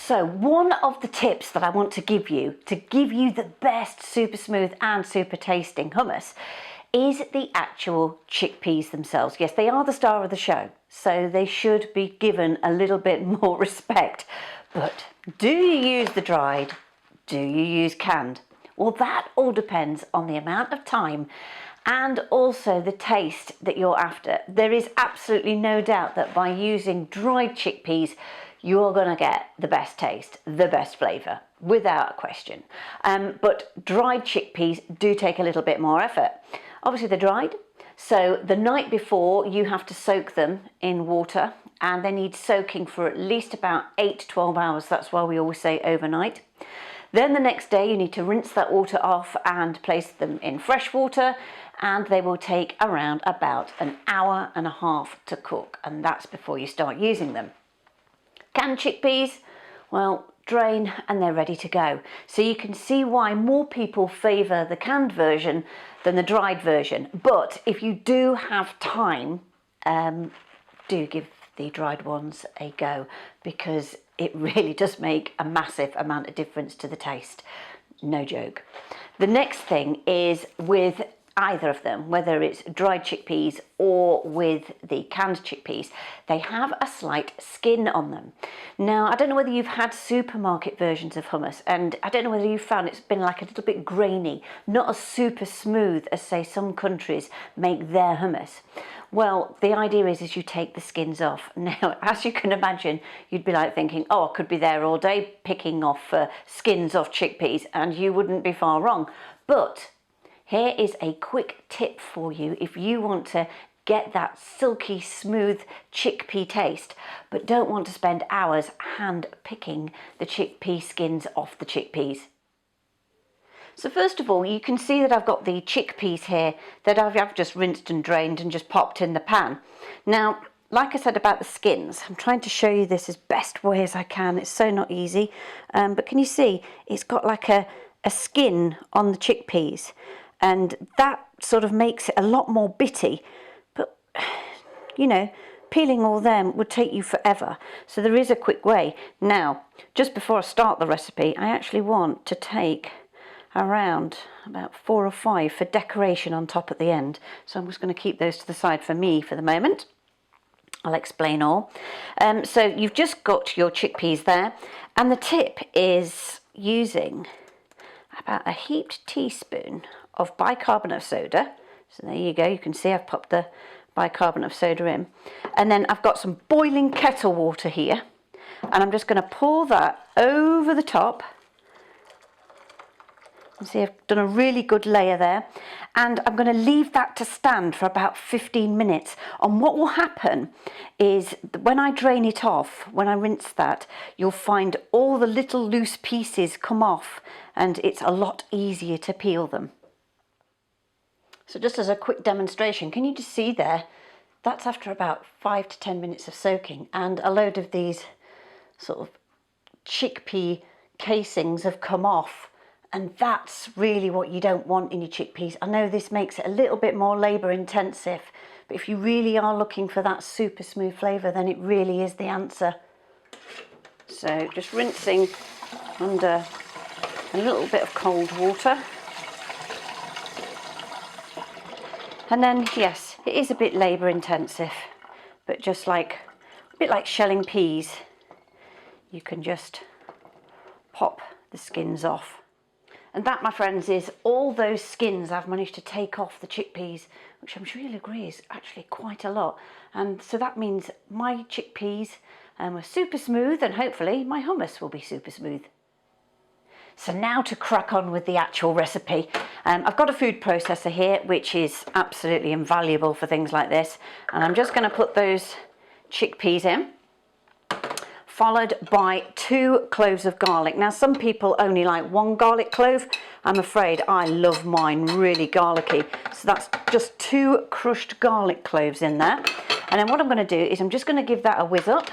So one of the tips that I want to give you the best super smooth and super tasting hummus is the actual chickpeas themselves. Yes, they are the star of the show, so they should be given a little bit more respect. But do you use the dried? Do you use canned? Well, that all depends on the amount of time and also the taste that you're after. There is absolutely no doubt that by using dried chickpeas, you're going to get the best taste, the best flavour, without a question. But dried chickpeas do take a little bit more effort. Obviously they're dried, so the night before you have to soak them in water, and they need soaking for at least about 8 to 12 hours. That's why we always say overnight. Then the next day you need to rinse that water off and place them in fresh water, and they will take around about an hour and a half to cook, and that's before you start using them. Canned chickpeas, well, drain and they're ready to go. So you can see why more people favour the canned version than the dried version. But if you do have time, do give the dried ones a go, because it really does make a massive amount of difference to the taste. No joke. The next thing is with either of them, whether it's dried chickpeas or with the canned chickpeas, they have a slight skin on them. Now, I don't know whether you've had supermarket versions of hummus, and I don't know whether you've found it's been like a little bit grainy, not as super smooth as, say, some countries make their hummus. Well, the idea is you take the skins off. Now, as you can imagine, you'd be like thinking, oh, I could be there all day picking off skins off chickpeas, and you wouldn't be far wrong. But here is a quick tip for you if you want to get that silky smooth chickpea taste, but don't want to spend hours hand picking the chickpea skins off the chickpeas. So first of all, you can see that I've got the chickpeas here that I've just rinsed and drained and just popped in the pan. Now, like I said about the skins, I'm trying to show you this as best way as I can. It's so not easy, but can you see it's got like a skin on the chickpeas, and that sort of makes it a lot more bitty. But you know, peeling all them would take you forever, so there is a quick way. Now, just before I start the recipe, I actually want to take around about 4 or 5 for decoration on top at the end, so I'm just going to keep those to the side for me for the moment. I'll explain all. So you've just got your chickpeas there, and the tip is using about a heaped teaspoon of bicarbonate of soda. So there you go, you can see I've popped the bicarbonate of soda in, and then I've got some boiling kettle water here, and I'm just going to pour that over the top. You see I've done a really good layer there, and I'm going to leave that to stand for about 15 minutes. And what will happen is when I drain it off, when I rinse that, you'll find all the little loose pieces come off, and it's a lot easier to peel them. So just as a quick demonstration, can you just see there, that's after about 5 to 10 minutes of soaking, and a load of these sort of chickpea casings have come off. And that's really what you don't want in your chickpeas. I know this makes it a little bit more labour intensive, but if you really are looking for that super smooth flavour, then it really is the answer. So just rinsing under a little bit of cold water. And then, yes, it is a bit labour intensive, but just like, a bit like shelling peas, you can just pop the skins off. And that, my friends, is all those skins I've managed to take off the chickpeas, which I'm sure you'll agree is actually quite a lot. And so that means my chickpeas are super smooth, and hopefully my hummus will be super smooth. So now to crack on with the actual recipe. I've got a food processor here, which is absolutely invaluable for things like this. And I'm just going to put those chickpeas in, followed by 2 cloves of garlic. Now, some people only like 1 garlic clove. I'm afraid I love mine really garlicky. So that's just 2 crushed garlic cloves in there. And then what I'm going to do is I'm just going to give that a whiz up.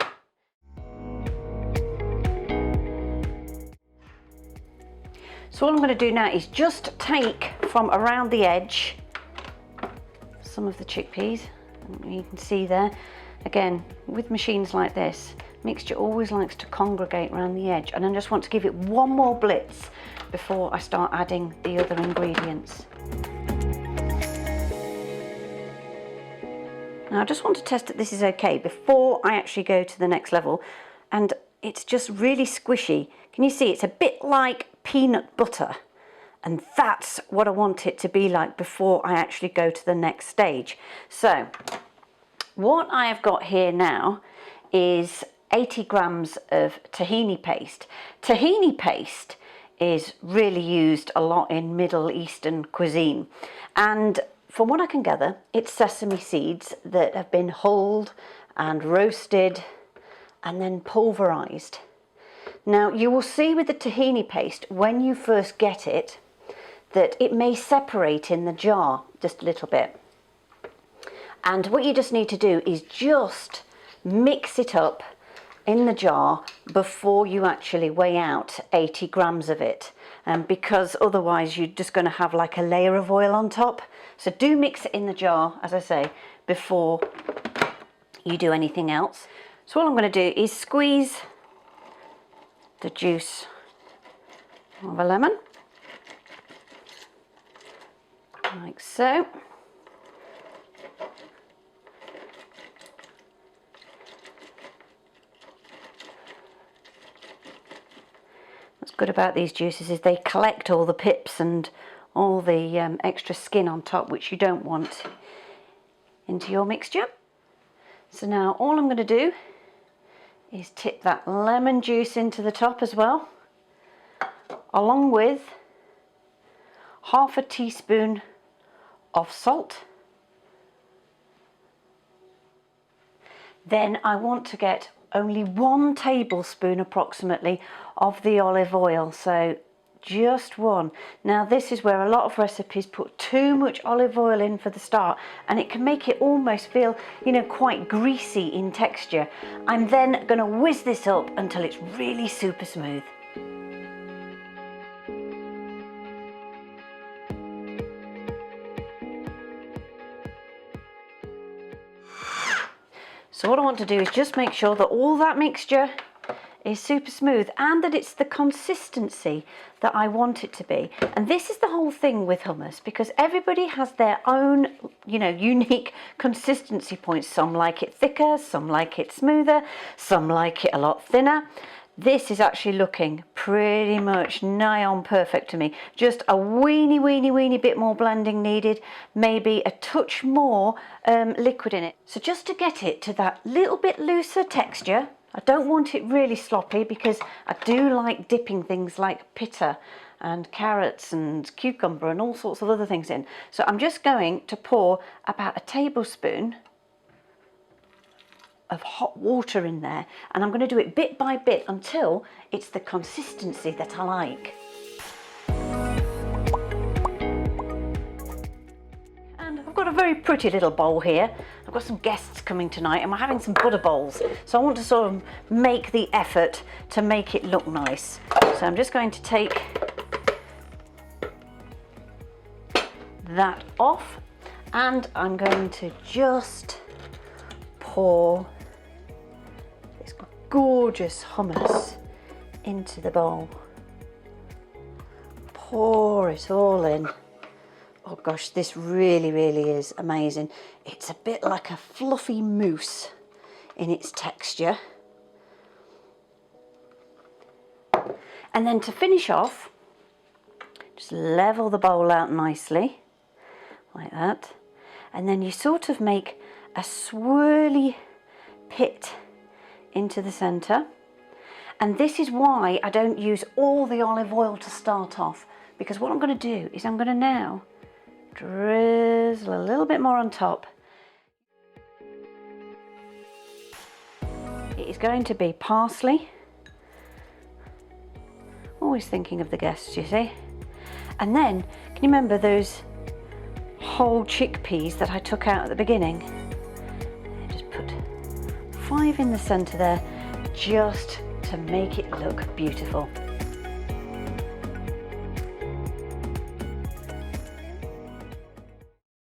So all I'm going to do now is just take from around the edge some of the chickpeas. You can see there, again, with machines like this, Mixture always likes to congregate around the edge, and I just want to give it one more blitz before I start adding the other ingredients. Now I just want to test that this is okay before I actually go to the next level, and it's just really squishy. Can you see it's a bit like peanut butter? And that's what I want it to be like before I actually go to the next stage. So what I have got here now is 80 grams of tahini paste. Tahini paste is really used a lot in Middle Eastern cuisine, and from what I can gather, it's sesame seeds that have been hulled and roasted and then pulverized. Now you will see with the tahini paste when you first get it that it may separate in the jar just a little bit, and what you just need to do is just mix it up in the jar before you actually weigh out 80 grams of it, because otherwise you're just going to have like a layer of oil on top. So do mix it in the jar, as I say, before you do anything else. So all I'm going to do is squeeze the juice of a lemon, like so. What's good about these juices is they collect all the pips and all the extra skin on top, which you don't want, into your mixture. So now all I'm going to do is tip that lemon juice into the top as well, along with half a teaspoon of salt. Then I want to get only 1 tablespoon approximately of the olive oil, so just 1. Now this is where a lot of recipes put too much olive oil in for the start, and it can make it almost feel, you know, quite greasy in texture. I'm then going to whiz this up until it's really super smooth. So what I want to do is just make sure that all that mixture is super smooth and that it's the consistency that I want it to be. And this is the whole thing with hummus, because everybody has their own, you know, unique consistency points. Some like it thicker, some like it smoother, some like it a lot thinner. This is actually looking pretty much nigh on perfect to me. Just a weeny bit more blending needed, maybe a touch more liquid in it. So just to get it to that little bit looser texture, I don't want it really sloppy because I do like dipping things like pitta and carrots and cucumber and all sorts of other things in. So I'm just going to pour about a tablespoon of hot water in there, and I'm going to do it bit by bit until it's the consistency that I like. And I've got a very pretty little bowl here. I've got some guests coming tonight and we're having some butter bowls, so I want to sort of make the effort to make it look nice. So I'm just going to take that off, and I'm going to just pour this gorgeous hummus into the bowl. Pour it all in. Oh gosh, this really is amazing. It's a bit like a fluffy mousse in its texture. And then to finish off, just level the bowl out nicely, like that. And then you sort of make a swirly pit into the centre. And this is why I don't use all the olive oil to start off, because what I'm going to do is I'm going to now drizzle a little bit more on top. It is going to be parsley. Always thinking of the guests, you see. And then, can you remember those whole chickpeas that I took out at the beginning? Just put 5 in the centre there, just to make it look beautiful.